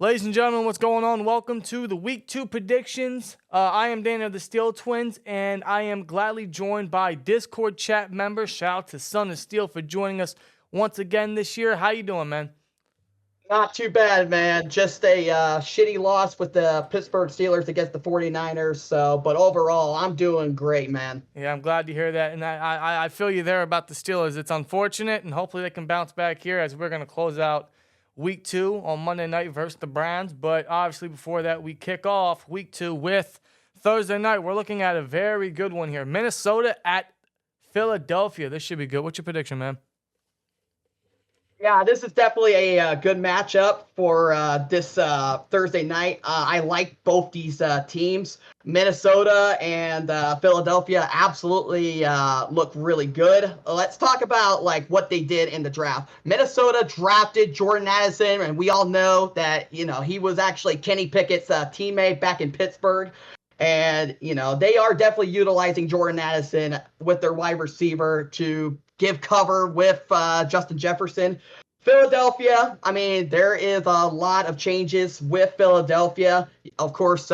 Ladies and gentlemen, what's going on? Welcome to the Week 2 predictions. I am Danny of the SteelTwins, and I am gladly joined by Discord chat member. Shout out to Son of Steel for joining us once again this year. How you doing, man? Not too bad, man. Just a shitty loss with the Pittsburgh Steelers against the 49ers. But overall, I'm doing great, man. Yeah, I'm glad to hear that, and I feel you there about the Steelers. It's unfortunate, and hopefully they can bounce back here as we're going to close out Week 2 on Monday night versus the Browns. But obviously before that, we kick off Week 2 with Thursday night. We're looking at a very good one here. Minnesota at Philadelphia. This should be good. What's your prediction, man? Yeah, this is definitely a good matchup for this Thursday night. I like both these teams. Minnesota and Philadelphia absolutely look really good. Let's talk about what they did in the draft. Minnesota drafted Jordan Addison, and we all know that he was actually Kenny Pickett's teammate back in Pittsburgh. And they are definitely utilizing Jordan Addison with their wide receiver to give cover with Justin Jefferson. Philadelphia, I mean, there is a lot of changes with Philadelphia. Of course,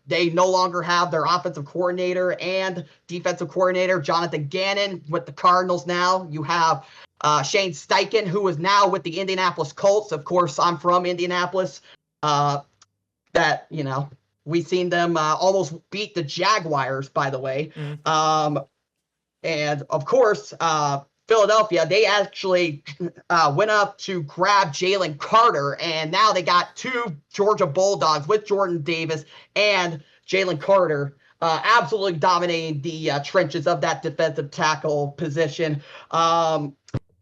they no longer have their offensive coordinator and defensive coordinator, Jonathan Gannon, with the Cardinals now. You have Shane Steichen, who is now with the Indianapolis Colts. Of course, I'm from Indianapolis. We've seen them almost beat the Jaguars, by the way. Mm-hmm. And, of course, Philadelphia, they actually went up to grab Jalen Carter, and now they got two Georgia Bulldogs with Jordan Davis and Jalen Carter absolutely dominating the trenches of that defensive tackle position.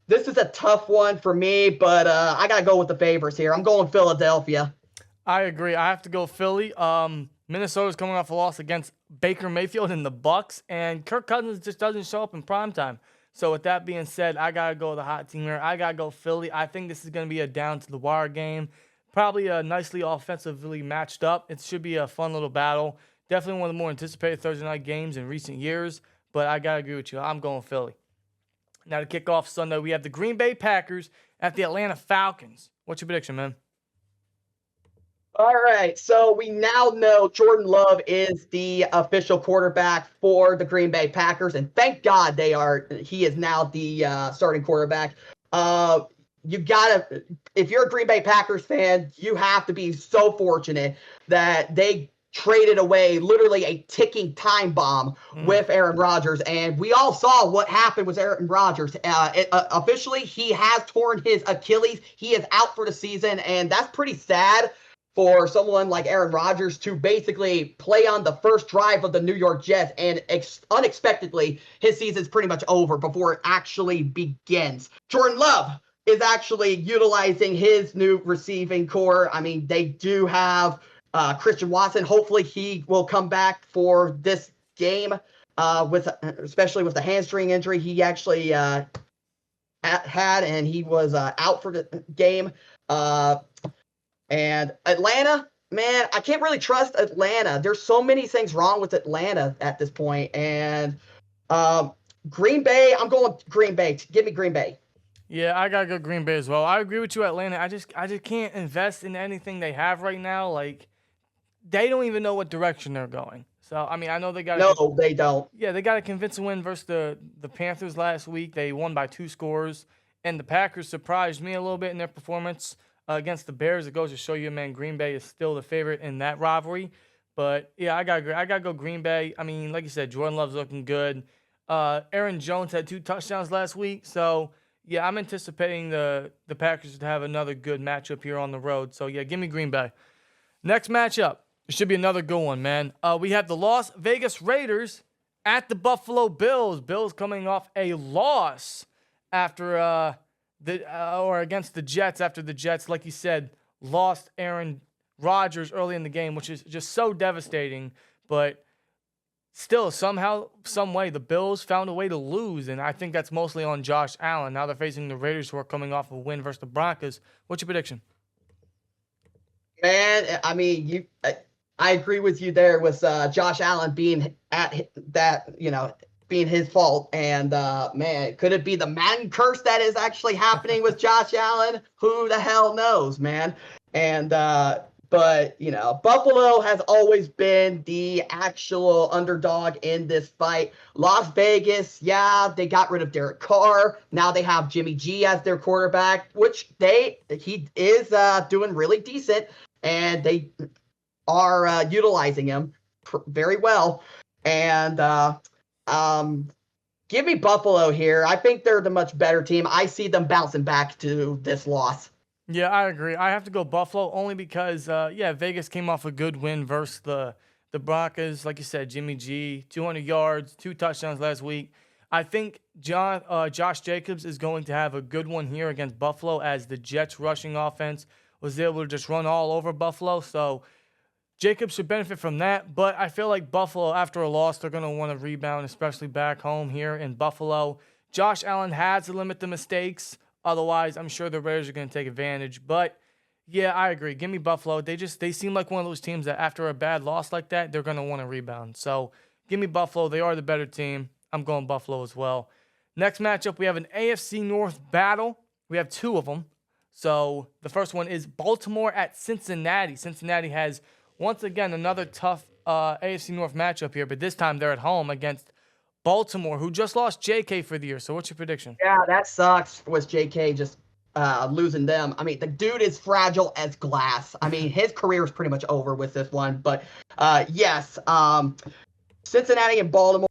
This is a tough one for me, but I got to go with the favorites here. I'm going Philadelphia. I agree. I have to go Philly. Minnesota's coming off a loss against Baker Mayfield and the Bucs, and Kirk Cousins just doesn't show up in primetime. So with that being said, I got to go with the hot team here. I got to go Philly. I think this is going to be a down-to-the-wire game. Probably a nicely offensively matched up. It should be a fun little battle. Definitely one of the more anticipated Thursday night games in recent years. But I got to agree with you. I'm going Philly. Now to kick off Sunday, we have the Green Bay Packers at the Atlanta Falcons. What's your prediction, man? All right, so we now know Jordan Love is the official quarterback for the Green Bay Packers, and thank God he is now the starting quarterback. If you're a Green Bay Packers fan, you have to be so fortunate that they traded away literally a ticking time bomb with Aaron Rodgers, and we all saw what happened with Aaron Rodgers. Officially, he has torn his Achilles. He is out for the season, and that's pretty sad for someone like Aaron Rodgers to basically play on the first drive of the New York Jets, and unexpectedly, his season's pretty much over before it actually begins. Jordan Love is actually utilizing his new receiving core. I mean, they do have Christian Watson. Hopefully, he will come back for this game, especially with the hamstring injury he actually had, and he was out for the game. And Atlanta, man, I can't really trust Atlanta. There's so many things wrong with Atlanta at this point. And Green Bay, I'm going Green Bay. Give me Green Bay. Yeah, I gotta go Green Bay as well. I agree with you, Atlanta. I just can't invest in anything they have right now. Like, they don't even know what direction they're going. So, I mean, I know they got No, they don't. Yeah, they got a convincing win versus the Panthers last week. They won by 2 scores. And the Packers surprised me a little bit in their performance against the Bears. It goes to show you, man, Green Bay is still the favorite in that rivalry. But, yeah, I gotta go Green Bay. I mean, like you said, Jordan Love's looking good. Aaron Jones had 2 touchdowns last week. So, yeah, I'm anticipating the Packers to have another good matchup here on the road. So, yeah, give me Green Bay. Next matchup. It should be another good one, man. We have the Las Vegas Raiders at the Buffalo Bills. Bills coming off a loss after against the Jets, after the Jets, like you said, lost Aaron Rodgers early in the game, which is just so devastating. But still, somehow, some way, the Bills found a way to lose, and I think that's mostly on Josh Allen. Now they're facing the Raiders, who are coming off a win versus the Broncos. What's your prediction? Man, I mean, I agree with you there with Josh Allen being at that, being his fault. And, man, could it be the Madden curse that is actually happening with Josh Allen? Who the hell knows, man? And but Buffalo has always been the actual underdog in this fight. Las Vegas, yeah, they got rid of Derek Carr. Now they have Jimmy G as their quarterback, which he is doing really decent, and they are utilizing him very well. And give me Buffalo here. I think they're the much better team. I see them bouncing back to this loss. Yeah, I agree. I have to go Buffalo only because, Vegas came off a good win versus the Broncos. Like you said, Jimmy G, 200 yards, 2 touchdowns last week. I think Josh Jacobs is going to have a good one here against Buffalo as the Jets' rushing offense was able to just run all over Buffalo. So Jacobs should benefit from that. But I feel like Buffalo, after a loss, they're going to want to rebound, especially back home here in Buffalo. Josh Allen has to limit the mistakes. Otherwise, I'm sure the Raiders are going to take advantage. But, yeah, I agree. Give me Buffalo. They seem like one of those teams that after a bad loss like that, they're going to want to rebound. So, give me Buffalo. They are the better team. I'm going Buffalo as well. Next matchup, we have an AFC North battle. We have 2 of them. So, the first one is Baltimore at Cincinnati. Cincinnati has, once again, another tough AFC North matchup here. But this time, they're at home against Baltimore, who just lost JK for the year. So what's your prediction? Yeah, that sucks. Was JK just losing them? I mean, the dude is fragile as glass. I mean, his career is pretty much over with this one. But yes, Cincinnati and Baltimore.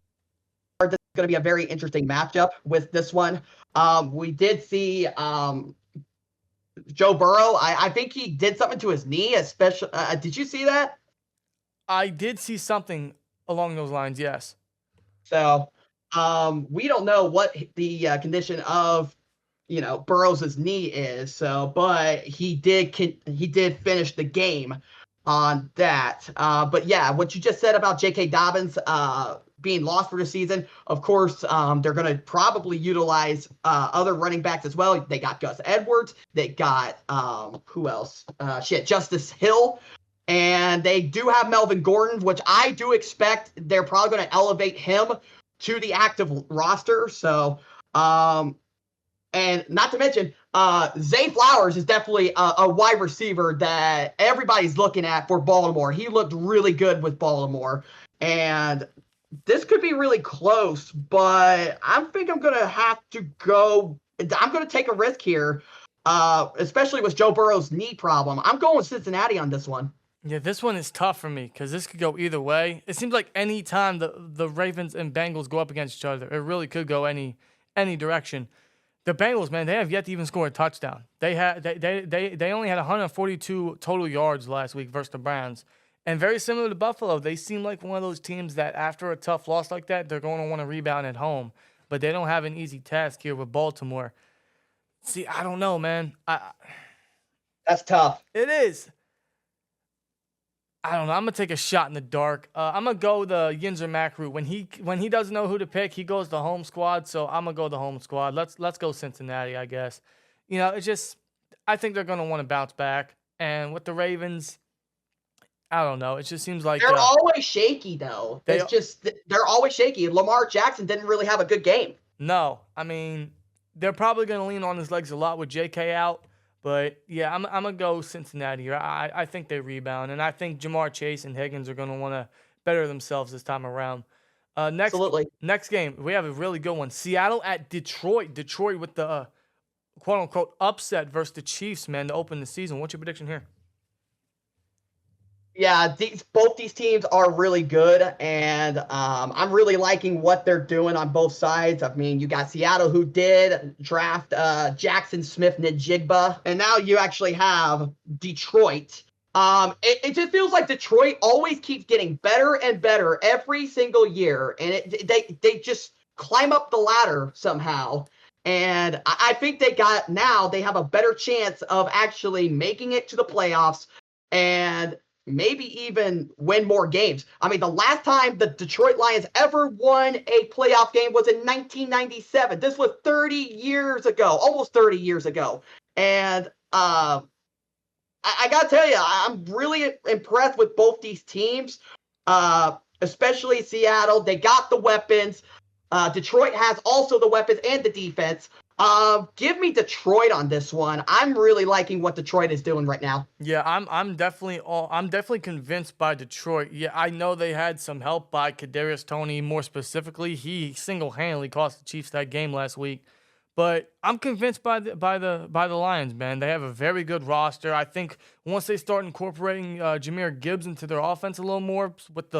This is going to be a very interesting matchup with this one. We did see Joe Burrow. I think he did something to his knee. Especially, did you see that? I did see something along those lines. Yes. So we don't know what the condition of Burrow's knee is. So, but he did finish the game on that. But yeah, what you just said about J.K. Dobbins being lost for the season, of course, they're going to probably utilize other running backs as well. They got Gus Edwards. They got who else? Justice Hill. And they do have Melvin Gordon, which I do expect they're probably going to elevate him to the active roster. So, and not to mention, Zay Flowers is definitely a wide receiver that everybody's looking at for Baltimore. He looked really good with Baltimore. And this could be really close, but I think I'm going to have to go. I'm going to take a risk here, especially with Joe Burrow's knee problem. I'm going with Cincinnati on this one. Yeah, this one is tough for me because this could go either way. It seems like any time the Ravens and Bengals go up against each other, it really could go any direction. The Bengals, man, they have yet to even score a touchdown. They only had 142 total yards last week versus the Browns. And very similar to Buffalo, they seem like one of those teams that after a tough loss like that, they're going to want to rebound at home. But they don't have an easy task here with Baltimore. See, I don't know, man. That's tough. It is. I don't know. I'm gonna take a shot in the dark. I'm gonna go the Yinzer Mac route. When he doesn't know who to pick, he goes the home squad. So I'm gonna go the home squad. Let's go Cincinnati, I guess. It's just I think they're gonna want to bounce back. And with the Ravens, I don't know. It just seems like they're always shaky, though. They're always shaky. Lamar Jackson didn't really have a good game. No, I mean they're probably gonna lean on his legs a lot with J.K. out. But, yeah, I'm going to go Cincinnati here. I think they rebound. And I think Jamar Chase and Higgins are going to want to better themselves this time around. Absolutely. Next game, we have a really good one. Seattle at Detroit. Detroit with the quote-unquote upset versus the Chiefs, man, to open the season. What's your prediction here? Yeah, both these teams are really good, and I'm really liking what they're doing on both sides. I mean, you got Seattle, who did draft Jackson Smith-Njigba, and now you actually have Detroit. It just feels like Detroit always keeps getting better and better every single year, and they just climb up the ladder somehow. And I think they have a better chance of actually making it to the playoffs and maybe even win more games. I mean, the last time the Detroit Lions ever won a playoff game was in 1997. This was 30 years ago, almost 30 years ago. And I got to tell you, I'm really impressed with both these teams, especially Seattle. They got the weapons. Detroit has also the weapons and the defense. Give me Detroit on this one. I'm really liking what Detroit is doing right now. Yeah, I'm definitely convinced by Detroit. Yeah, I know they had some help by Kadarius Toney more specifically. He single-handedly cost the Chiefs that game last week. But I'm convinced by the Lions, man. They have a very good roster. I think once they start incorporating Jahmyr Gibbs into their offense a little more with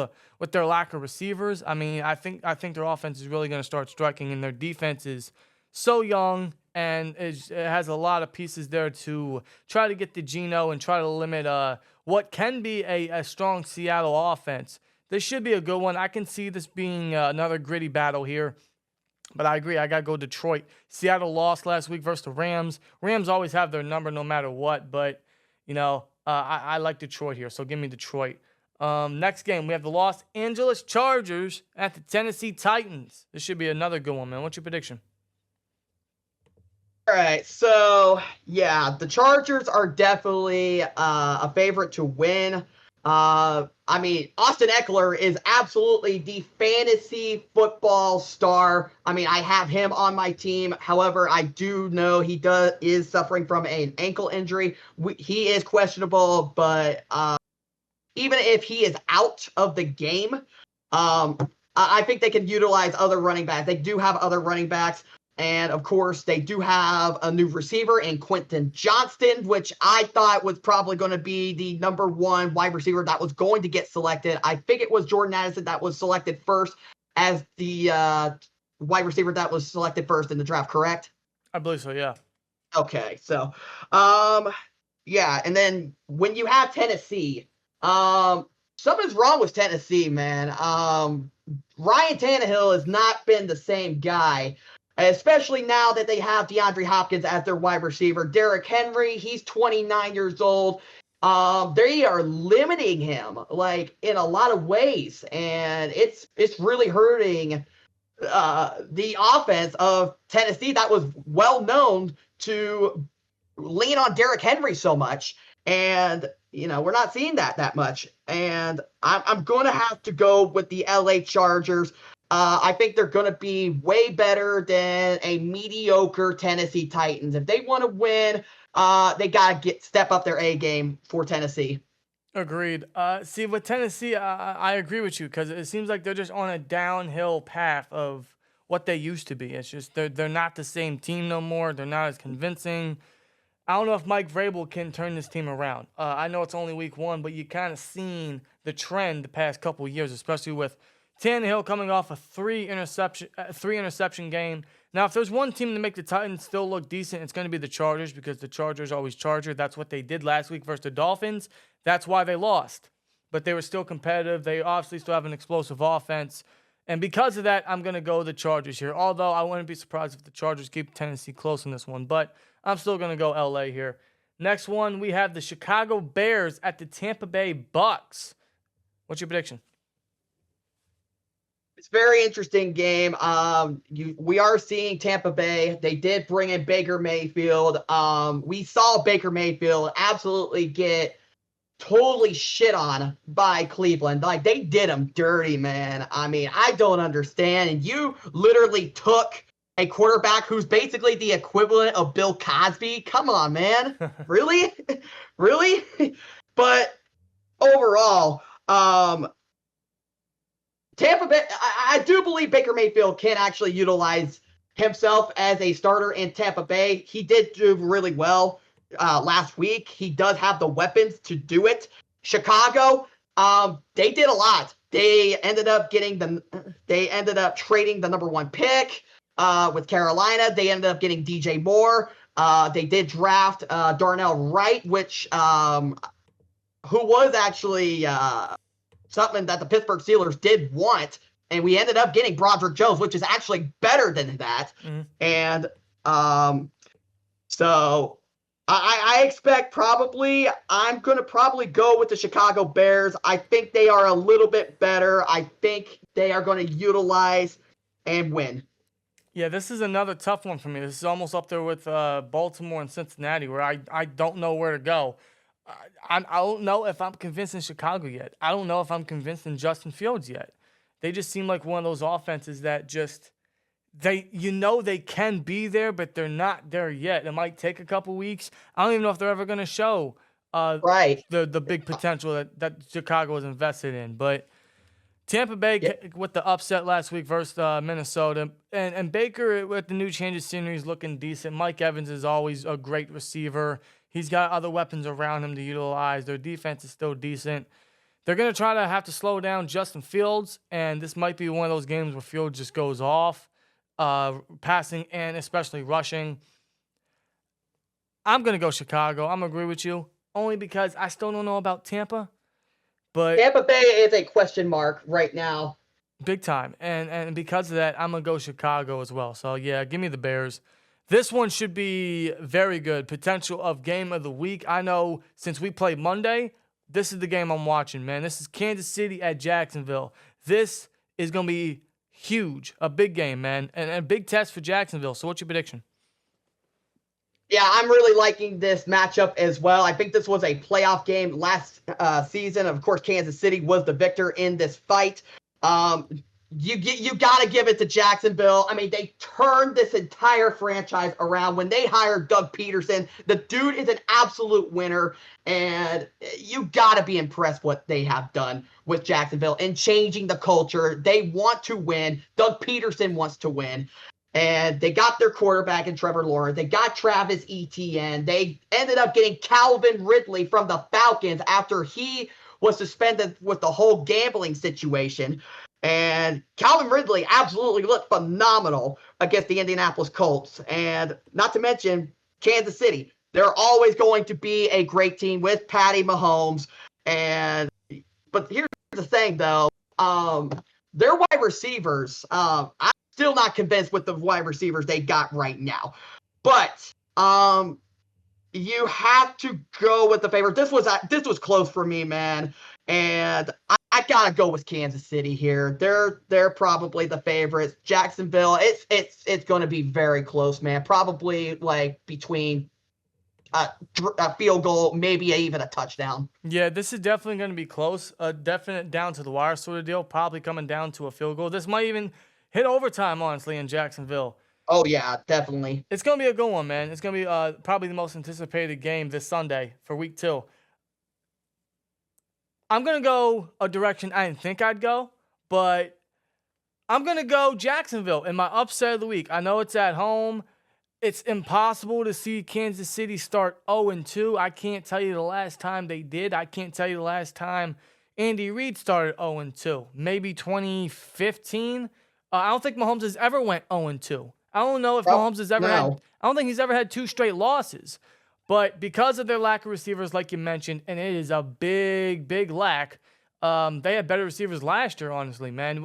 their lack of receivers, I mean, I think their offense is really going to start striking, and their defense is so young and it has a lot of pieces there to try to get the Geno and try to limit what can be a strong Seattle offense. This should be a good one. I can see this being another gritty battle here. But I agree. I got to go Detroit. Seattle lost last week versus the Rams. Rams always have their number no matter what. But, I like Detroit here. So give me Detroit. Next game, we have the Los Angeles Chargers at the Tennessee Titans. This should be another good one, man. What's your prediction? All right, so yeah, the Chargers are definitely a favorite to win. I mean, Austin Eckler is absolutely the fantasy football star. I mean, I have him on my team. However, I do know he is suffering from an ankle injury. He is questionable, but even if he is out of the game, I think they can utilize other running backs. They do have other running backs. And, of course, they do have a new receiver in Quentin Johnston, which I thought was probably going to be the number one wide receiver that was going to get selected. I think it was Jordan Addison that was selected first as the wide receiver that was selected first in the draft, correct? I believe so, yeah. Okay, so, yeah, and then when you have Tennessee, something's wrong with Tennessee, man. Ryan Tannehill has not been the same guy. Especially now that they have DeAndre Hopkins as their wide receiver. Derrick Henry, he's 29 years old. They are limiting him, like, in a lot of ways. And it's really hurting the offense of Tennessee that was well known to lean on Derrick Henry so much. And, we're not seeing that much. And I'm going to have to go with the LA Chargers. I think they're going to be way better than a mediocre Tennessee Titans. If they want to win, they got to step up their A game for Tennessee. Agreed. See, with Tennessee, I agree with you because it seems like they're just on a downhill path of what they used to be. It's just they're not the same team no more. They're not as convincing. I don't know if Mike Vrabel can turn this team around. I know it's only week one, but you kind of seen the trend the past couple of years, especially with Tannehill coming off a three interception game. Now, if there's one team to make the Titans still look decent, it's going to be the Chargers because the Chargers always charger. That's what they did last week versus the Dolphins. That's why they lost. But they were still competitive. They obviously still have an explosive offense. And because of that, I'm going to go the Chargers here. Although I wouldn't be surprised if the Chargers keep Tennessee close in this one. But I'm still going to go LA here. Next one, we have the Chicago Bears at the Tampa Bay Bucks. What's your prediction? It's a very interesting game. We are seeing Tampa Bay. They did bring in Baker Mayfield. We saw Baker Mayfield absolutely get totally shit on by Cleveland. Like, they did him dirty, man. I mean, I don't understand. And you literally took a quarterback who's basically the equivalent of Bill Cosby. Come on, man. Really? Really? But overall, Tampa Bay, I do believe Baker Mayfield can actually utilize himself as a starter in Tampa Bay. He did do really well last week. He does have the weapons to do it. Chicago, they did a lot. They ended up trading the number one pick with Carolina. They ended up getting DJ Moore. They did draft Darnell Wright, which who was actually something that the Pittsburgh Steelers did want, and we ended up getting Broderick Jones, which is actually better than that. Mm-hmm. And so I expect I'm going to probably go with the Chicago Bears. I think they are a little bit better. I think they are going to utilize and win. Yeah, this is another tough one for me. This is almost up there with Baltimore and Cincinnati, where I don't know where to go. I don't know if I'm convinced in Chicago yet. I don't know if I'm convinced in Justin Fields yet. They just seem like one of those offenses that they can be there, but they're not there yet. It might take a couple weeks. I don't even know if they're ever going to show Right. the big potential that Chicago is invested in. But Tampa Bay Yeah. with the upset last week versus Minnesota. And Baker with the new change of scenery is looking decent. Mike Evans is always a great receiver. He's got other weapons around him to utilize. Their defense is still decent. They're going to try to have to slow down Justin Fields, and this might be one of those games where Fields just goes off, passing and especially rushing. I'm going to go Chicago. I'm going to agree with you, only because I still don't know about Tampa. But Tampa Bay is a question mark right now. big time. And because of that, I'm going to go Chicago as well. So, yeah, give me the Bears. This one should be very good. Potential of game of the week. I know since we played Monday, this is the game I'm watching, man. This is Kansas City at Jacksonville. This is going to be huge. A big game, man. And a big test for Jacksonville. So what's your prediction? Yeah, I'm really liking this matchup as well. I think this was a playoff game last season. Of course, Kansas City was the victor in this fight. You got to give it to Jacksonville. I mean, they turned this entire franchise around when they hired Doug Peterson. The dude is an absolute winner, and you got to be impressed what they have done with Jacksonville and changing the culture. They want to win. Doug Peterson wants to win. And they got their quarterback in Trevor Lawrence. They got Travis Etienne. They ended up getting Calvin Ridley from the Falcons after he was suspended with the whole gambling situation. And Calvin Ridley absolutely looked phenomenal against the Indianapolis Colts. And not to mention Kansas City. They're always going to be a great team with Patty Mahomes. But here's the thing, though. Their wide receivers, I'm still not convinced with the wide receivers they got right now. But you have to go with the favorite. This was close for me, man. And I gotta go with Kansas City here. They're probably the favorites. Jacksonville, it's going to be very close, man. Probably like between a field goal, maybe even a touchdown. Yeah, this is definitely going to be close. A definite down to the wire sort of deal. Probably coming down to a field goal. This might even hit overtime, honestly, in Jacksonville. Oh, yeah, definitely. It's going to be a good one, man. It's going to be probably the most anticipated game this Sunday for week 2. I'm going to go a direction I didn't think I'd go, but I'm going to go Jacksonville in my upset of the week. I know it's at home. It's impossible to see Kansas City start 0-2. I can't tell you the last time they did. I can't tell you the last time Andy Reid started 0-2. Maybe 2015. I don't think Mahomes has ever went 0-2. I don't know if Mahomes has ever had. I don't think he's ever had 2 straight losses. But because of their lack of receivers, like you mentioned, and it is a big, big lack, they had better receivers last year, honestly, man.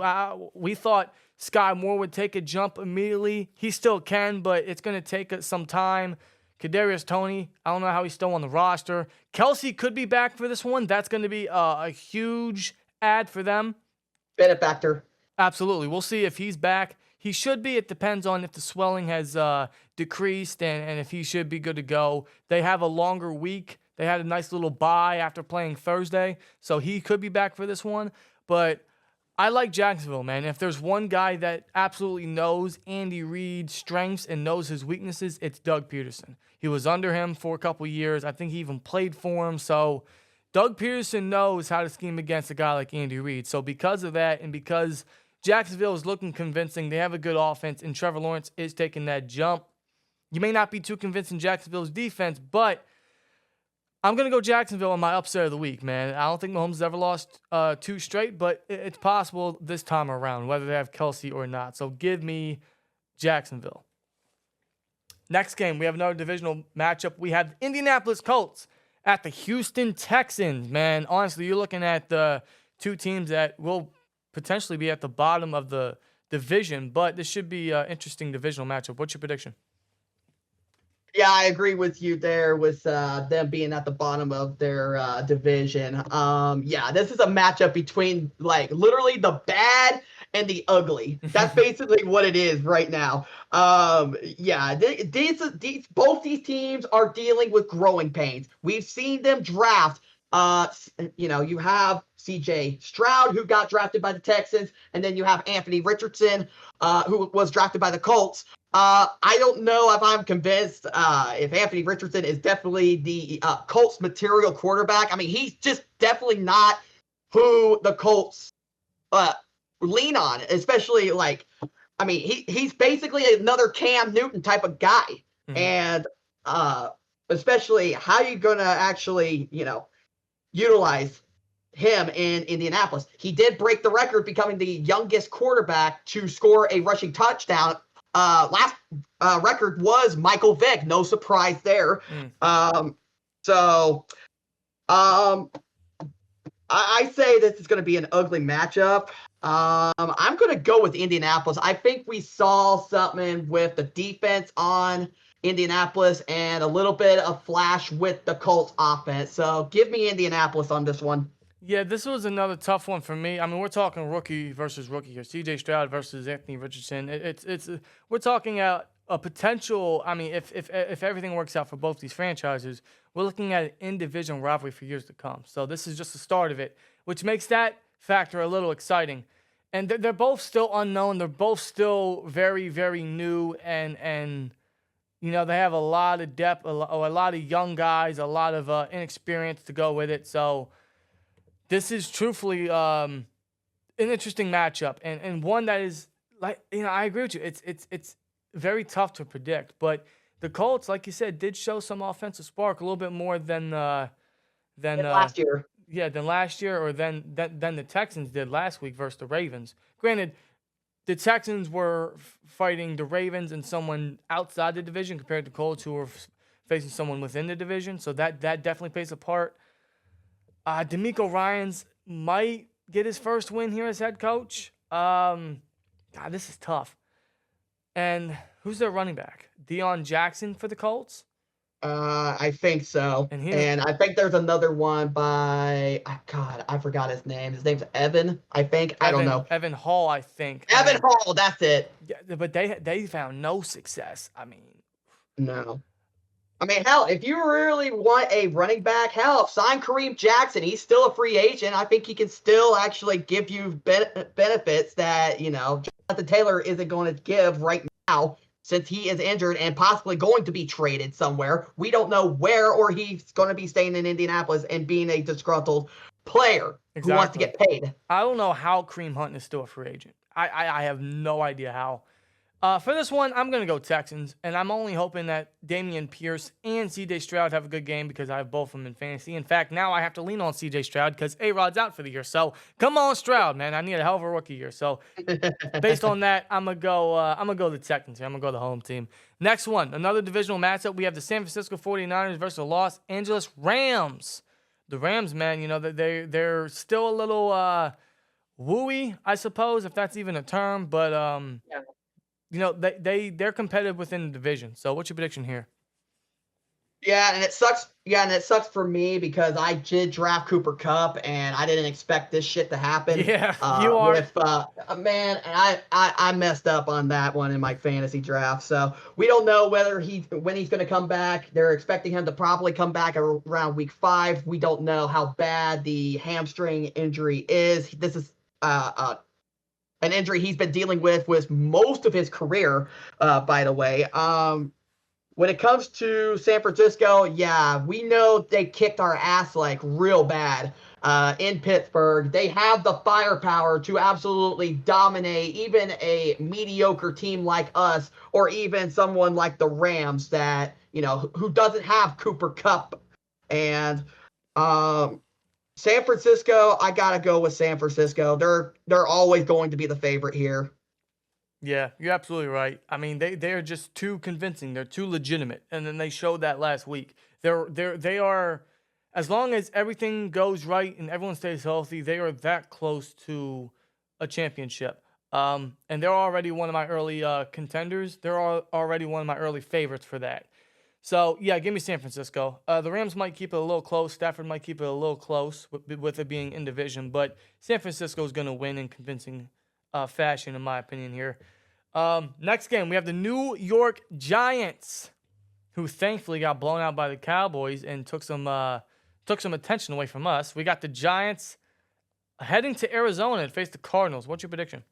We thought Sky Moore would take a jump immediately. He still can, but it's going to take some time. Kadarius Toney, I don't know how he's still on the roster. Kelsey could be back for this one. That's going to be a huge add for them. Benefactor. Absolutely. We'll see if he's back. He should be. It depends on if the swelling has decreased and if he should be good to go. They have a longer week. They had a nice little bye after playing Thursday, so he could be back for this one. But I like Jacksonville, man. If there's one guy that absolutely knows Andy Reid's strengths and knows his weaknesses, it's Doug Peterson. He was under him for a couple years. I think he even played for him. So Doug Peterson knows how to scheme against a guy like Andy Reid. So because of that and because Jacksonville is looking convincing, they have a good offense, and Trevor Lawrence is taking that jump. You may not be too convinced in Jacksonville's defense, but I'm going to go Jacksonville on my upset of the week, man. I don't think Mahomes has ever lost 2 straight, but it's possible this time around, whether they have Kelsey or not. So give me Jacksonville. Next game, we have another divisional matchup. We have Indianapolis Colts at the Houston Texans, man. Honestly, you're looking at the 2 teams that will potentially be at the bottom of the division, but this should be an interesting divisional matchup. What's your prediction? Yeah, I agree with you there with them being at the bottom of their division. Yeah, this is a matchup between like literally the bad and the ugly. That's basically what it is right now. Yeah, both these teams are dealing with growing pains. We've seen them draft You have C.J. Stroud, who got drafted by the Texans, and then you have Anthony Richardson, who was drafted by the Colts. I don't know if I'm convinced if Anthony Richardson is definitely the Colts material quarterback. I mean, he's just definitely not who the Colts lean on, especially he's basically another Cam Newton type of guy. Mm-hmm. And especially how you going to actually, utilize him in Indianapolis. He did break the record, becoming the youngest quarterback to score a rushing touchdown. Last record was Michael Vick. No surprise there. I say this is going to be an ugly matchup. I'm going to go with Indianapolis. I think we saw something with the defense on Indianapolis and a little bit of flash with the Colts offense. So give me Indianapolis on this one. Yeah, this was another tough one for me. I mean, we're talking rookie versus rookie here. C.J. Stroud versus Anthony Richardson. We're talking a potential. I mean, if everything works out for both these franchises, we're looking at an in-division rivalry for years to come. So this is just the start of it, which makes that factor a little exciting. And they're both still unknown. They're both still very, very new, and they have a lot of depth, a lot of young guys, a lot of inexperience to go with it. So this is truthfully an interesting matchup, and one that is I agree with you. It's very tough to predict, but the Colts, like you said, did show some offensive spark a little bit more than last year. Yeah, than last year, or than the Texans did last week versus the Ravens. Granted, the Texans were fighting the Ravens and someone outside the division compared to Colts, who were facing someone within the division. So that definitely plays a part. D'Amico Ryans might get his first win here as head coach. This is tough. And who's their running back? Deion Jackson for the Colts? I think so. And I think there's another one by, I forgot his name. His name's Evan, I think. I don't know. Evan Hall, I think. Evan Hall, that's it. Yeah, but they found no success. I mean. No. I mean, hell, if you really want a running back, sign Kareem Jackson. He's still a free agent. I think he can still actually give you benefits that, Jonathan Taylor isn't going to give right now, since he is injured and possibly going to be traded somewhere. We don't know where, or he's going to be staying in Indianapolis and being a disgruntled player who wants to get paid. I don't know how Kareem Hunt is still a free agent. I have no idea how. For this one, I'm going to go Texans, and I'm only hoping that Dameon Pierce and C.J. Stroud have a good game because I have both of them in fantasy. In fact, now I have to lean on C.J. Stroud because A-Rod's out for the year. So come on, Stroud, man. I need a hell of a rookie year. So based on that, I'm going to go the Texans here. I'm going to go the home team. Next one, another divisional matchup. We have the San Francisco 49ers versus the Los Angeles Rams. The Rams, man, they're still a little wooey, I suppose, if that's even a term. But yeah. They're competitive within the division. So what's your prediction here? Yeah, and it sucks. Yeah, and it sucks for me because I did draft Cooper Kupp, and I didn't expect this shit to happen. Yeah, you are. Man, and I messed up on that one in my fantasy draft. So we don't know when he's going to come back. They're expecting him to probably come back around week 5. We don't know how bad the hamstring injury is. This is an injury he's been dealing with most of his career, by the way. When it comes to San Francisco, yeah, we know they kicked our ass real bad in Pittsburgh. They have the firepower to absolutely dominate even a mediocre team like us, or even someone like the Rams that, who doesn't have Cooper Kupp. And San Francisco, I gotta go with San Francisco. They're always going to be the favorite here. Yeah, you're absolutely right. I mean, they're just too convincing. They're too legitimate, and then they showed that last week. They are, as long as everything goes right and everyone stays healthy, they are that close to a championship. And they're already one of my early contenders. They're already one of my early favorites for that. So, yeah, give me San Francisco. The Rams might keep it a little close. Stafford might keep it a little close with it being in division. But San Francisco is going to win in convincing fashion, in my opinion, here. Next game, we have the New York Giants, who thankfully got blown out by the Cowboys and took some took some attention away from us. We got the Giants heading to Arizona to face the Cardinals. What's your prediction?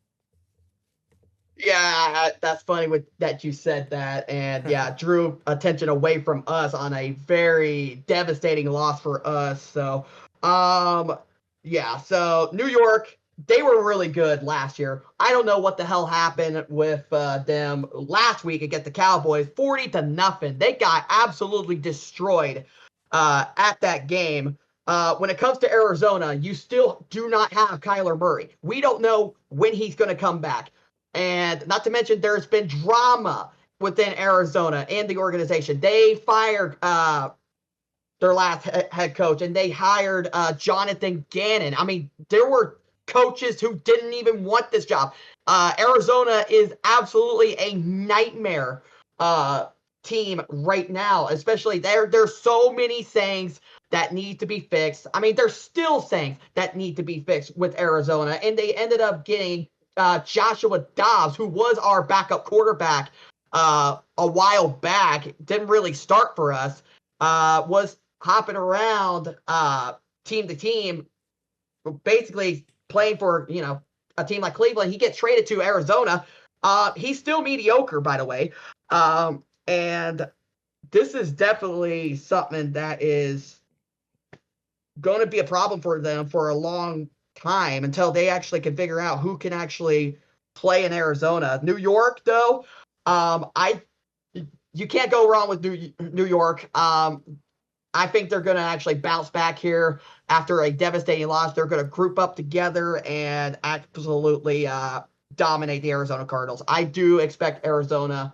Yeah, that's funny that you said that, and yeah, drew attention away from us on a very devastating loss for us. So, yeah, so New York, they were really good last year. I don't know what the hell happened with them last week against the Cowboys, 40-0. They got absolutely destroyed at that game. When it comes to Arizona, you still do not have Kyler Murray. We don't know when he's going to come back. And not to mention, there's been drama within Arizona and the organization. They fired their last head coach, and they hired Jonathan Gannon. I mean, there were coaches who didn't even want this job. Arizona is absolutely a nightmare team right now, especially there's so many things that need to be fixed. I mean, there's still things that need to be fixed with Arizona, and they ended up getting Joshua Dobbs, who was our backup quarterback a while back, didn't really start for us, was hopping around team to team, basically playing for, a team like Cleveland. He gets traded to Arizona. He's still mediocre, by the way. And this is definitely something that is going to be a problem for them for a long time until they actually can figure out who can actually play in Arizona. New York, though, you can't go wrong with New York. I think they're going to actually bounce back here after a devastating loss. They're going to group up together and absolutely dominate the Arizona Cardinals. I do expect Arizona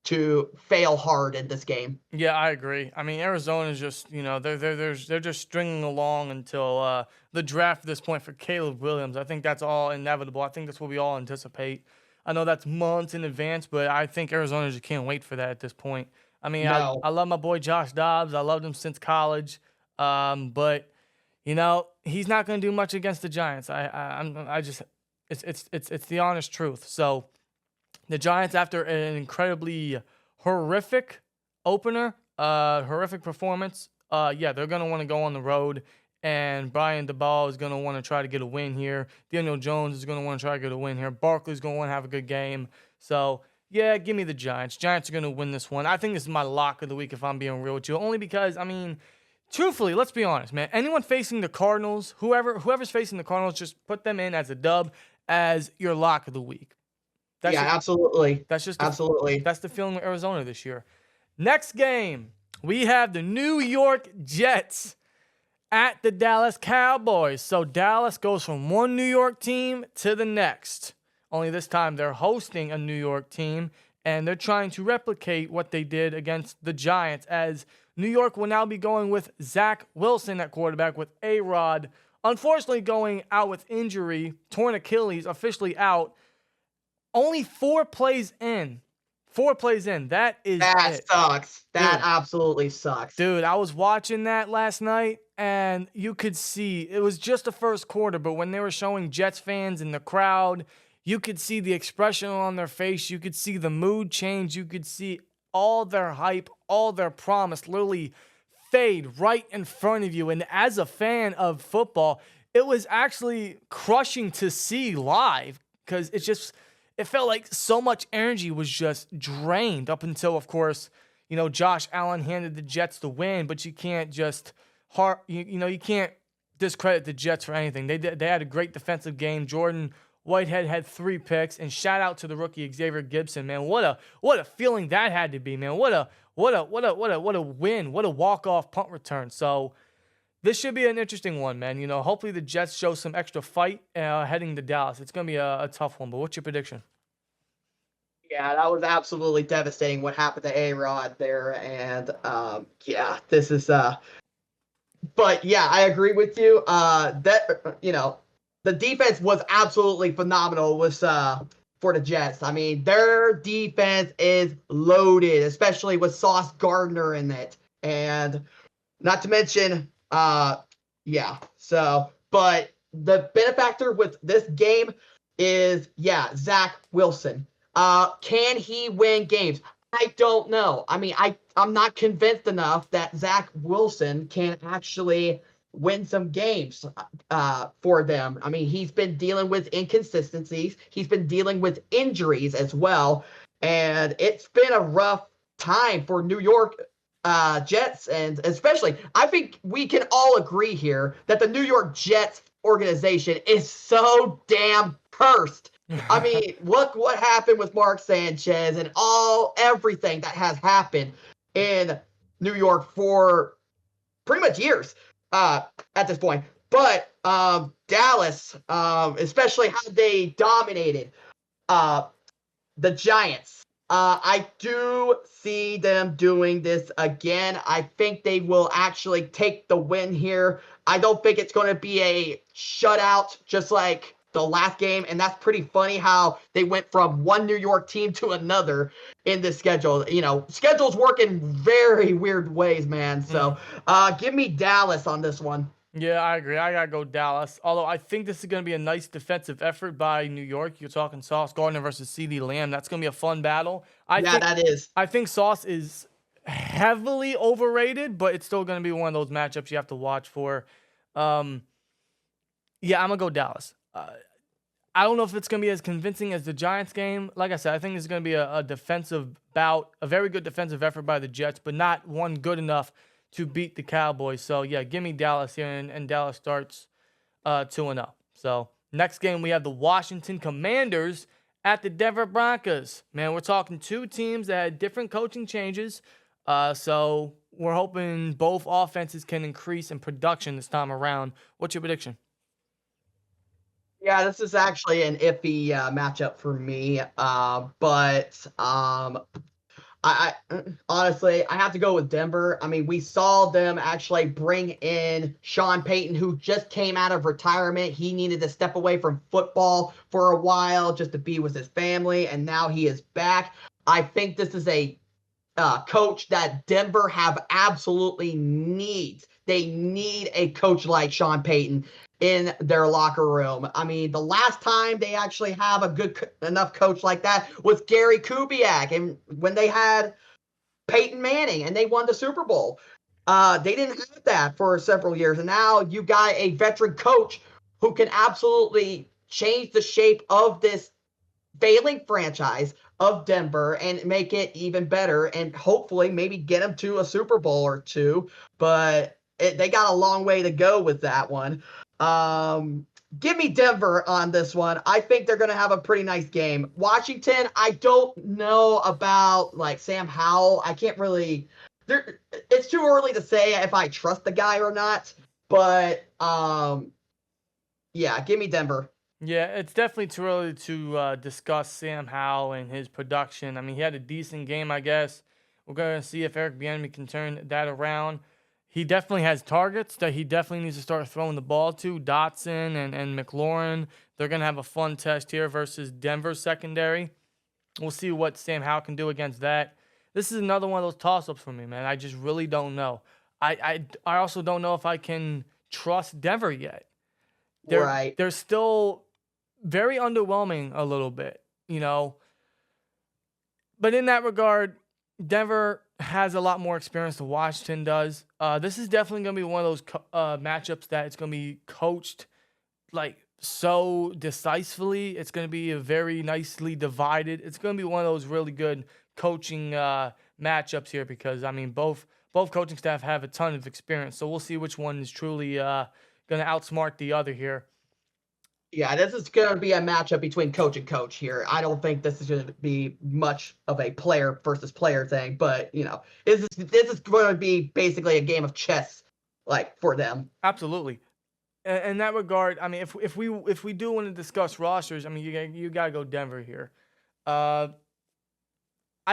to fail hard in this game. Yeah, I agree. I mean, Arizona is just, they're just stringing along until the draft at this point for Caleb Williams. I think that's all inevitable. I think that's what we all anticipate. I know that's months in advance, but I think Arizona just can't wait for that at this point. I mean, No. I love my boy Josh Dobbs. I loved him since college, but he's not going to do much against the Giants. It's the honest truth. So the Giants, after an incredibly horrific opener, horrific performance, they're going to want to go on the road, and Brian DeBall is going to want to try to get a win here. Daniel Jones is going to want to try to get a win here. Barkley's going to want to have a good game. So, yeah, give me the Giants. Giants are going to win this one. I think this is my lock of the week, if I'm being real with you, only because, I mean, truthfully, let's be honest, man. Anyone facing the Cardinals, whoever's facing the Cardinals, just put them in as a dub as your lock of the week. Absolutely. That's just absolutely. That's the feeling with Arizona this year. Next game, we have the New York Jets at the Dallas Cowboys. So Dallas goes from one New York team to the next. Only this time they're hosting a New York team, and they're trying to replicate what they did against the Giants, as New York will now be going with Zach Wilson at quarterback, with A-Rod unfortunately going out with injury, torn Achilles, officially out. Only 4 plays in. 4 plays in. That sucks. That absolutely sucks. Dude, I was watching that last night, and you could see it was just the first quarter, but when they were showing Jets fans in the crowd, you could see the expression on their face. You could see the mood change. You could see all their hype, all their promise literally fade right in front of you. And as a fan of football, it was actually crushing to see live, because it felt like so much energy was just drained up until, of course, Josh Allen handed the Jets the win, but you can't just you can't discredit the Jets for anything. They had a great defensive game. Jordan Whitehead had 3 picks, and shout out to the rookie Xavier Gibson, man. What a feeling that had to be, man. What a win. What a walk-off punt return. So this should be an interesting one, man. Hopefully the Jets show some extra fight heading to Dallas. It's going to be a tough one, but what's your prediction? Yeah, that was absolutely devastating what happened to A-Rod there. And, this is but yeah, I agree with you. The defense was absolutely phenomenal for the Jets. I mean, their defense is loaded, especially with Sauce Gardner in it. And not to mention, but the benefactor with this game is, Zach Wilson. Can he win games? I don't know. I mean, I'm not convinced enough that Zach Wilson can actually win some games for them. I mean, he's been dealing with inconsistencies. He's been dealing with injuries as well. And it's been a rough time for New York Jets. And especially, I think we can all agree here that the New York Jets organization is so damn cursed. I mean, look what happened with Mark Sanchez and everything that has happened in New York for pretty much years at this point. But Dallas, especially how they dominated the Giants. I do see them doing this again. I think they will actually take the win here. I don't think it's going to be a shutout just like the last game. And that's pretty funny how they went from one New York team to another in this schedule. You know, schedules work in very weird ways, man. So give me Dallas on this one. Yeah, I agree. I got to go Dallas. Although I think this is going to be a nice defensive effort by New York. You're talking Sauce Gardner versus CeeDee Lamb. That's going to be a fun battle. That is. I think Sauce is heavily overrated, but it's still going to be one of those matchups you have to watch for. Yeah, I'm going to go Dallas. I don't know if it's going to be as convincing as the Giants game. Like I said, I think it's going to be a defensive bout, a very good defensive effort by the Jets, but not one good enough to beat the Cowboys. So, yeah, give me Dallas here, and Dallas starts 2-0. So, next game, we have the Washington Commanders at the Denver Broncos. Man, we're talking two teams that had different coaching changes. So, we're hoping both offenses can increase in production this time around. What's your prediction? Yeah, this is actually an iffy matchup for me. But I honestly, I have to go with Denver. I mean, we saw them actually bring in Sean Payton, who just came out of retirement. He needed to step away from football for a while just to be with his family, and now he is back. I think this is a coach that Denver have absolutely needs. They need a coach like Sean Payton in their locker room. I mean, the last time they actually have a good enough coach like that was Gary Kubiak, and when they had Peyton Manning and they won the Super Bowl. They didn't have that for several years, and now you got a veteran coach who can absolutely change the shape of this failing franchise of Denver and make it even better, and hopefully maybe get them to a Super Bowl or two. But they got a long way to go with that one. Give me Denver on this one. I think they're going to have a pretty nice game. Washington, I don't know about like Sam Howell. I can't really. It's too early to say if I trust the guy or not. But yeah, give me Denver. Yeah, it's definitely too early to discuss Sam Howell and his production. I mean, he had a decent game, I guess. We're going to see if Eric Bieniemy can turn that around. He definitely has targets that he definitely needs to start throwing the ball to. Dotson and McLaurin, they're going to have a fun test here versus Denver's secondary. We'll see what Sam Howell can do against that. This is another one of those toss-ups for me, man. I just really don't know. I also don't know if I can trust Denver yet. They're still very underwhelming a little bit, you know. But in that regard, Denver has a lot more experience than Washington does. This is definitely going to be one of those matchups that it's going to be coached like so decisively. It's going to be a very nicely divided. It's going to be one of those really good coaching matchups here because, I mean, both coaching staff have a ton of experience. So we'll see which one is truly going to outsmart the other here. Yeah, this is going to be a matchup between coach and coach here. I don't think this is going to be much of a player versus player thing, but you know, this is going to be basically a game of chess, like for them. Absolutely. In that regard, I mean, if we do want to discuss rosters, I mean, you gotta go Denver here. I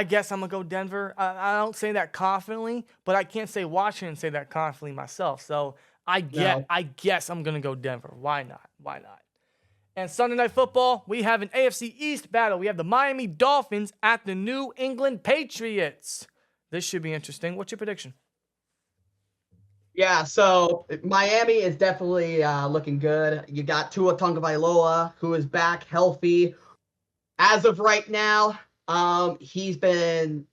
guess I'm gonna go Denver. I don't say that confidently, but I can't say Washington say that confidently myself. So I guess I'm gonna go Denver. Why not? Why not? And Sunday Night Football, we have an AFC East battle. We have the Miami Dolphins at the New England Patriots. This should be interesting. What's your prediction? Yeah, so Miami is definitely looking good. You got Tua Tagovailoa, who is back healthy. As of right now, he's been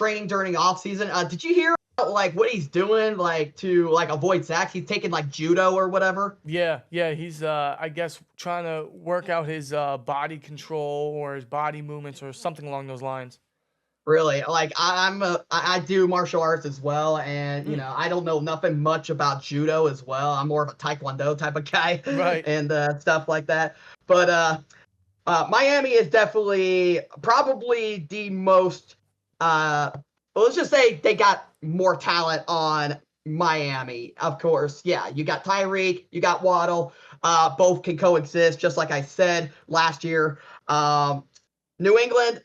training during offseason. Did you hear about, like, what he's doing, like, to, like, avoid sacks? He's taking, like, judo or whatever. Yeah, he's I guess trying to work out his body control or his body movements or something along those lines. Really, like I do martial arts as well, and Mm, I don't know nothing much about judo as well. I'm more of a taekwondo type of guy, right. and stuff like that. But Miami is definitely probably the most. Well, let's just say they got more talent on Miami. Of course, yeah. You got Tyreek, you got Waddle. Both can coexist, just like I said last year. New England,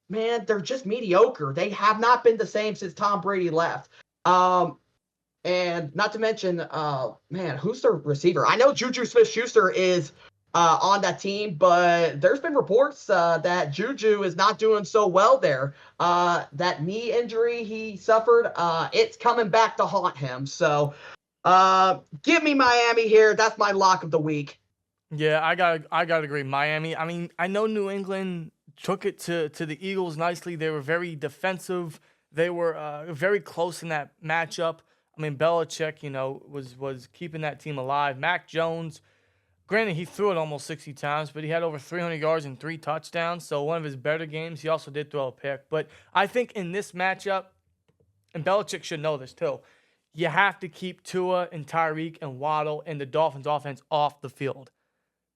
man, they're just mediocre. They have not been the same since Tom Brady left. And not to mention, man, who's their receiver? I know Juju Smith-Schuster is on that team, but there's been reports that Juju is not doing so well there. That knee injury he suffered, it's coming back to haunt him. So give me Miami here. That's my lock of the week. Yeah, I gotta agree. Miami. I mean, I know New England took it to the Eagles nicely. They were very defensive. They were very close in that matchup. I mean, Belichick, was keeping that team alive. Mac Jones, granted, he threw it almost 60 times, but he had over 300 yards and 3 touchdowns. So one of his better games. He also did throw a pick. But I think in this matchup, and Belichick should know this too, you have to keep Tua and Tyreek and Waddle and the Dolphins offense off the field.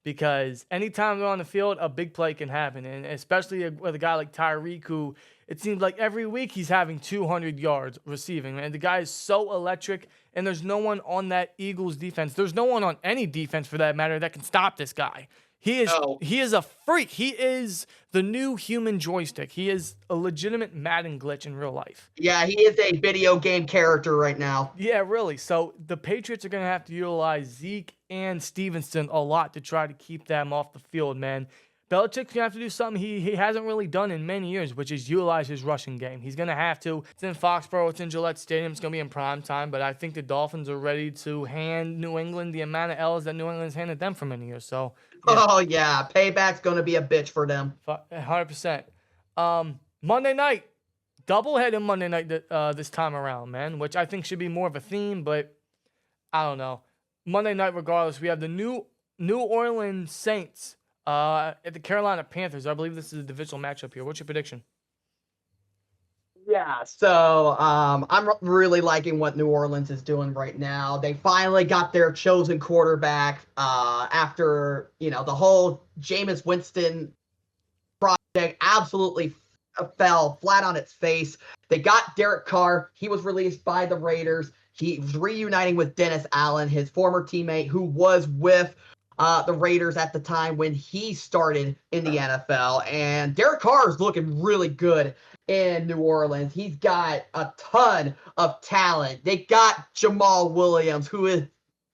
Because anytime they're on the field, a big play can happen. And especially with a guy like Tyreek, who it seems like every week he's having 200 yards receiving. Man, the guy is so electric, and there's no one on that Eagles defense. There's no one on any defense, for that matter, that can stop this guy. He is a freak. He is the new human joystick. He is a legitimate Madden glitch in real life. Yeah, he is a video game character right now. Yeah, really. So the Patriots are going to have to utilize Zeke and Stevenson a lot to try to keep them off the field, man. Belichick's going to have to do something he hasn't really done in many years, which is utilize his rushing game. He's going to have to. It's in Foxborough. It's in Gillette Stadium. It's going to be in prime time, but I think the Dolphins are ready to hand New England the amount of L's that New England's handed them for many years. So, yeah. Oh, yeah. Payback's going to be a bitch for them. 100%. Monday night. Doubleheader Monday night this time around, man, which I think should be more of a theme, but I don't know. Monday night, regardless, we have the New Orleans Saints at the Carolina Panthers. I believe this is a divisional matchup here. What's your prediction? Yeah, so I'm really liking what New Orleans is doing right now. They finally got their chosen quarterback after, the whole Jameis Winston project absolutely fell flat on its face. They got Derek Carr. He was released by the Raiders. He was reuniting with Dennis Allen, his former teammate who was with the Raiders at the time when he started in the NFL. And Derek Carr is looking really good in New Orleans. He's got a ton of talent. They got Jamal Williams, who is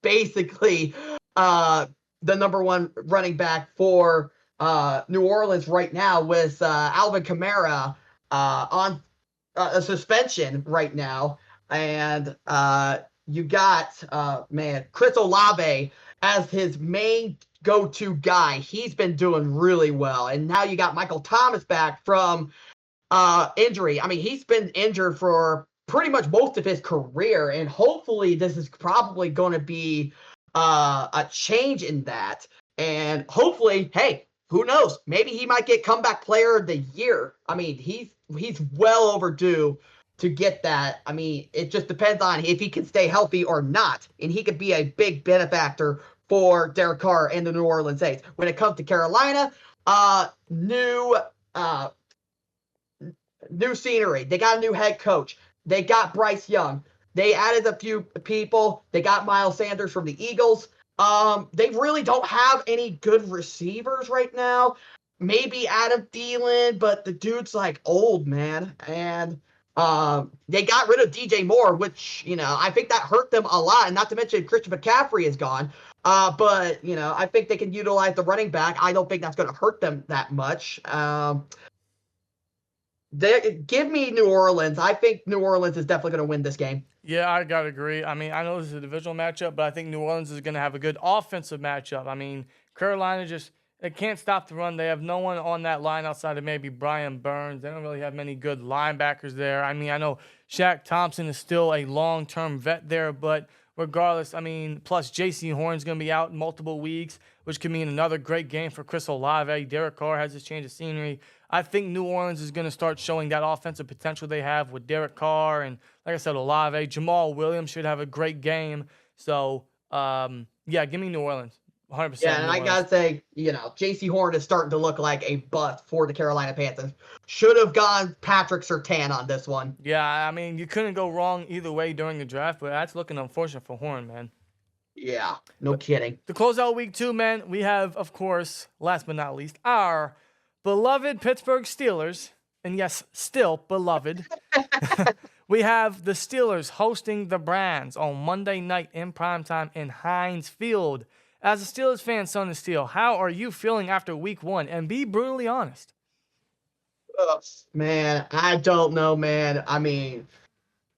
basically the number one running back for New Orleans right now, with Alvin Kamara on a suspension right now. And you got, Chris Olave as his main go-to guy. He's been doing really well. And now you got Michael Thomas back from injury. I mean, he's been injured for pretty much most of his career. And hopefully this is probably going to be a change in that. And hopefully, hey, who knows? Maybe he might get comeback player of the year. I mean, he's well overdue to get that. I mean, it just depends on if he can stay healthy or not. And he could be a big benefactor for Derek Carr and the New Orleans Saints. When it comes to Carolina, new scenery. They got a new head coach. They got Bryce Young. They added a few people. They got Miles Sanders from the Eagles. They really don't have any good receivers right now. Maybe Adam Thielen, but the dude's like old, man. And they got rid of DJ Moore, which, I think that hurt them a lot. And not to mention Christian McCaffrey is gone. But, I think they can utilize the running back. I don't think that's going to hurt them that much. Give me New Orleans. I think New Orleans is definitely going to win this game. Yeah, I got to agree. I mean, I know this is a divisional matchup, but I think New Orleans is going to have a good offensive matchup. I mean, Carolina just They can't stop the run. They have no one on that line outside of maybe Brian Burns. They don't really have many good linebackers there. I mean, I know Shaq Thompson is still a long-term vet there, but regardless, I mean, plus J.C. Horn's going to be out in multiple weeks, which could mean another great game for Chris Olave. Derek Carr has his change of scenery. I think New Orleans is going to start showing that offensive potential they have with Derek Carr and, like I said, Olave. Jamal Williams should have a great game. So, yeah, give me New Orleans. 100%. Yeah, and I got to say, J.C. Horn is starting to look like a bust for the Carolina Panthers. Should have gone Patrick Surtain on this one. Yeah, I mean, you couldn't go wrong either way during the draft, but that's looking unfortunate for Horn, man. Yeah, no kidding. To close out week 2, man, we have, of course, last but not least, our beloved Pittsburgh Steelers. And yes, still beloved. We have the Steelers hosting the Browns on Monday night in primetime in Heinz Field. As a Steelers fan, Son of Steel, how are you feeling after week 1? And be brutally honest. Man, I don't know, man. I mean,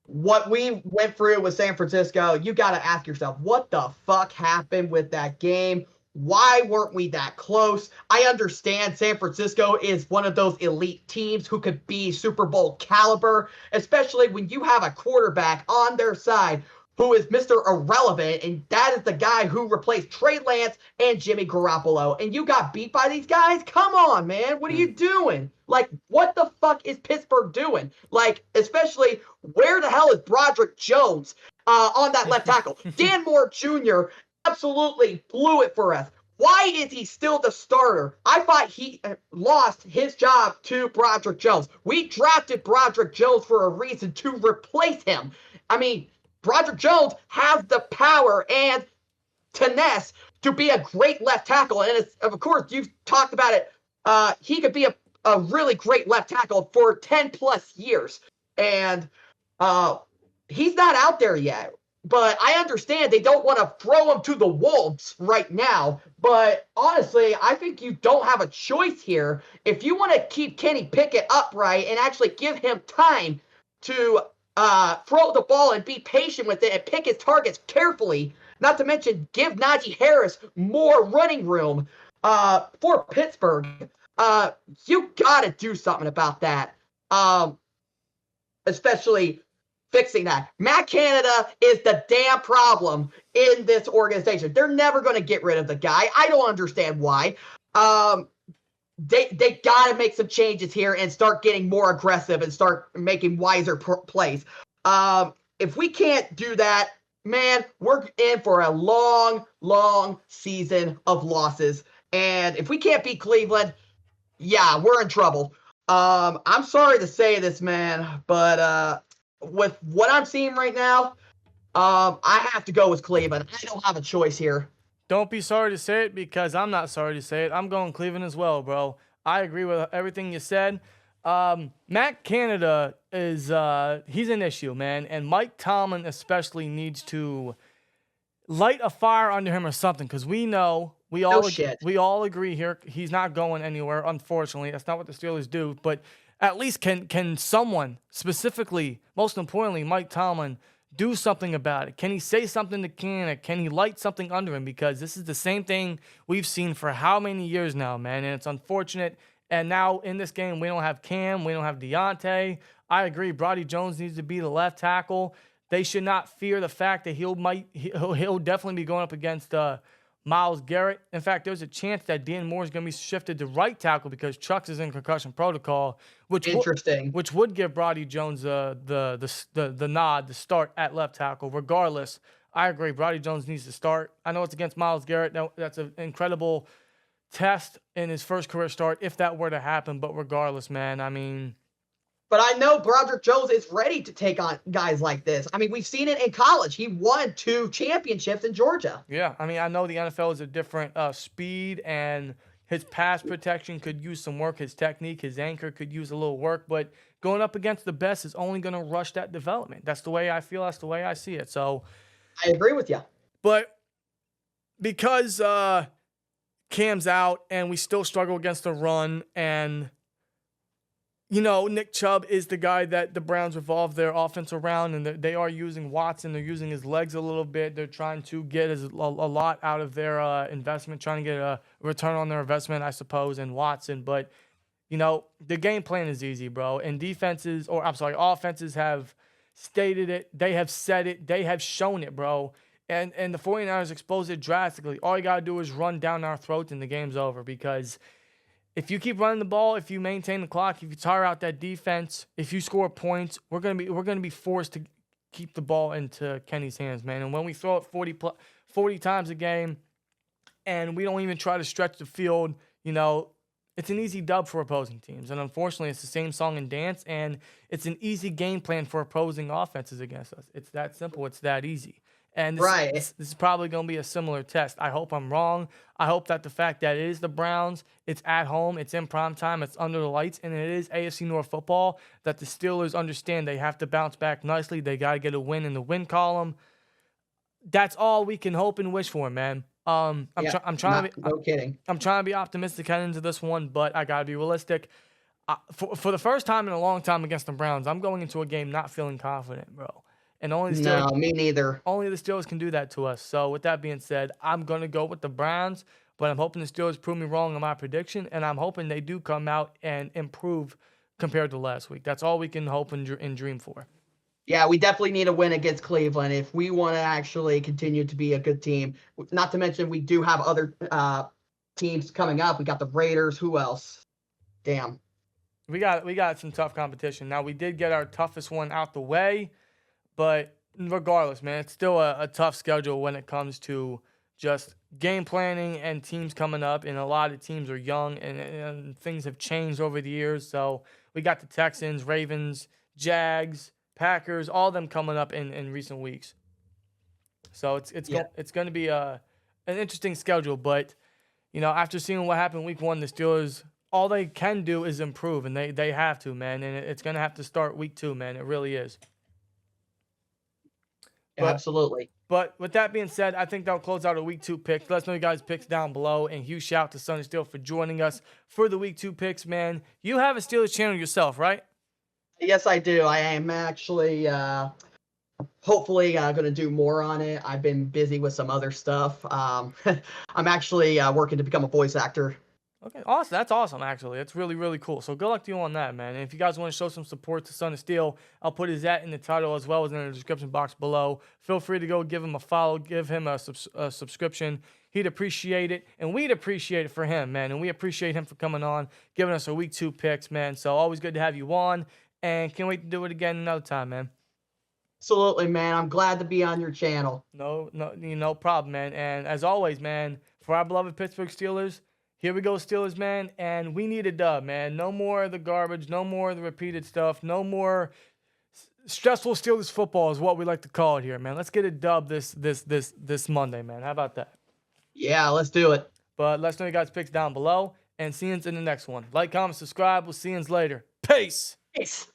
what we went through with San Francisco, you got to ask yourself, what the fuck happened with that game? Why weren't we that close? I understand San Francisco is one of those elite teams who could be Super Bowl caliber, especially when you have a quarterback on their side who is Mr. Irrelevant, and that is the guy who replaced Trey Lance and Jimmy Garoppolo, and you got beat by these guys? Come on, man. What are you doing? Like, what the fuck is Pittsburgh doing? Like, especially, where the hell is Broderick Jones on that left tackle? Dan Moore Jr. absolutely blew it for us. Why is he still the starter? I thought he lost his job to Broderick Jones. We drafted Broderick Jones for a reason, to replace him. I mean, Broderick Jones has the power and finesse to be a great left tackle. And it's, of course, you've talked about it. He could be a really great left tackle for 10 plus years. And he's not out there yet. But I understand they don't want to throw him to the wolves right now. But honestly, I think you don't have a choice here. If you want to keep Kenny Pickett upright and actually give him time to throw the ball and be patient with it and pick his targets carefully, not to mention give Najee Harris more running room for Pittsburgh, you got to do something about that, especially fixing that. Matt Canada is the damn problem in this organization. They're never going to get rid of the guy. I don't understand why. They got to make some changes here and start getting more aggressive and start making wiser plays. If we can't do that, man, we're in for a long, long season of losses. And if we can't beat Cleveland, yeah, we're in trouble. I'm sorry to say this, man, but with what I'm seeing right now, I have to go with Cleveland. I don't have a choice here. Don't be sorry to say it, because I'm not sorry to say it. I'm going Cleveland as well, bro. I agree with everything you said. Matt Canada is he's an issue, man. And Mike Tomlin especially needs to light a fire under him or something, because we know, we all agree here, he's not going anywhere, unfortunately. That's not what the Steelers do. But at least can someone, specifically, most importantly, Mike Tomlin, do something about it? Can he say something to Canada? Can he light something under him? Because this is the same thing we've seen for how many years now, man, and it's unfortunate. And now in this game, we don't have Cam, we don't have Deontay. I agree, Broderick Jones needs to be the left tackle. They should not fear the fact that he'll definitely be going up against Myles Garrett. In fact, there's a chance that Dan Moore is going to be shifted to right tackle because Chucks is in concussion protocol, which would give Broderick Jones the nod to start at left tackle. Regardless, I agree, Broderick Jones needs to start. I know it's against Myles Garrett. That's an incredible test in his first career start if that were to happen. But regardless, man, I mean. But I know Broderick Jones is ready to take on guys like this. I mean, we've seen it in college. He won 2 championships in Georgia. Yeah, I mean, I know the NFL is a different speed, and his pass protection could use some work. His technique, his anchor could use a little work. But going up against the best is only going to rush that development. That's the way I feel. That's the way I see it. So I agree with you. But because Cam's out and we still struggle against the run, and Nick Chubb is the guy that the Browns revolve their offense around, and they are using Watson. They're using his legs a little bit. They're trying to get a lot out of their investment, trying to get a return on their investment, I suppose, in Watson. But, the game plan is easy, bro. And offenses have stated it. They have said it. They have shown it, bro. And the 49ers exposed it drastically. All you got to do is run down our throats and the game's over, because if you keep running the ball, if you maintain the clock, if you tire out that defense, if you score points, we're gonna be forced to keep the ball into Kenny's hands, man. And when we throw it 40 times a game, and we don't even try to stretch the field, it's an easy dub for opposing teams. And unfortunately, it's the same song and dance, and it's an easy game plan for opposing offenses against us. It's that simple. It's that easy. And this is probably going to be a similar test. I hope I'm wrong. I hope that the fact that it is the Browns, it's at home, it's in prime time, it's under the lights, and it is AFC North football, that the Steelers understand they have to bounce back nicely. They got to get a win in the win column. That's all we can hope and wish for, man. I'm trying to be optimistic heading into this one, but I got to be realistic. For the first time in a long time against the Browns, I'm going into a game not feeling confident, bro. And me neither. Only the Steelers can do that to us. So with that being said, I'm going to go with the Browns, but I'm hoping the Steelers prove me wrong on my prediction, and I'm hoping they do come out and improve compared to last week. That's all we can hope and dream for. Yeah, we definitely need a win against Cleveland if we want to actually continue to be a good team. Not to mention, we do have other teams coming up. We got the Raiders. Who else? Damn. We got some tough competition. Now, we did get our toughest one out the way, but regardless, man, it's still a tough schedule when it comes to just game planning and teams coming up. And a lot of teams are young, and things have changed over the years. So we got the Texans, Ravens, Jags, Packers, all of them coming up in recent weeks. So it's going to be an interesting schedule. But, after seeing what happened week one, the Steelers, all they can do is improve, and they have to, man. And it's going to have to start week 2, man. It really is. Absolutely. But with that being said, I think that'll close out our week 2 picks. Let us know your guys' picks down below. And huge shout out to Sonny Steel for joining us for the week 2 picks, man. You have a Steelers channel yourself, right? Yes, I do. I am actually hopefully going to do more on it. I've been busy with some other stuff. I'm actually working to become a voice actor. Okay, awesome. That's awesome, actually. It's really, really cool. So good luck to you on that, man. And if you guys want to show some support to Son of Steel, I'll put his @ in the title as well as in the description box below. Feel free to go give him a follow, give him a subscription. He'd appreciate it, and we'd appreciate it for him, man. And we appreciate him for coming on, giving us our week 2 picks, man. So always good to have you on, and can't wait to do it again another time, man. Absolutely, man. I'm glad to be on your channel. No problem, man. And as always, man, for our beloved Pittsburgh Steelers, here we go, Steelers, man, and we need a dub, man. No more of the garbage, no more of the repeated stuff, no more stressful Steelers football is what we like to call it here, man. Let's get a dub this Monday, man. How about that? Yeah, let's do it. But let us know your guys' picks down below, and see you in the next one. Like, comment, subscribe. We'll see you later. Peace. Peace.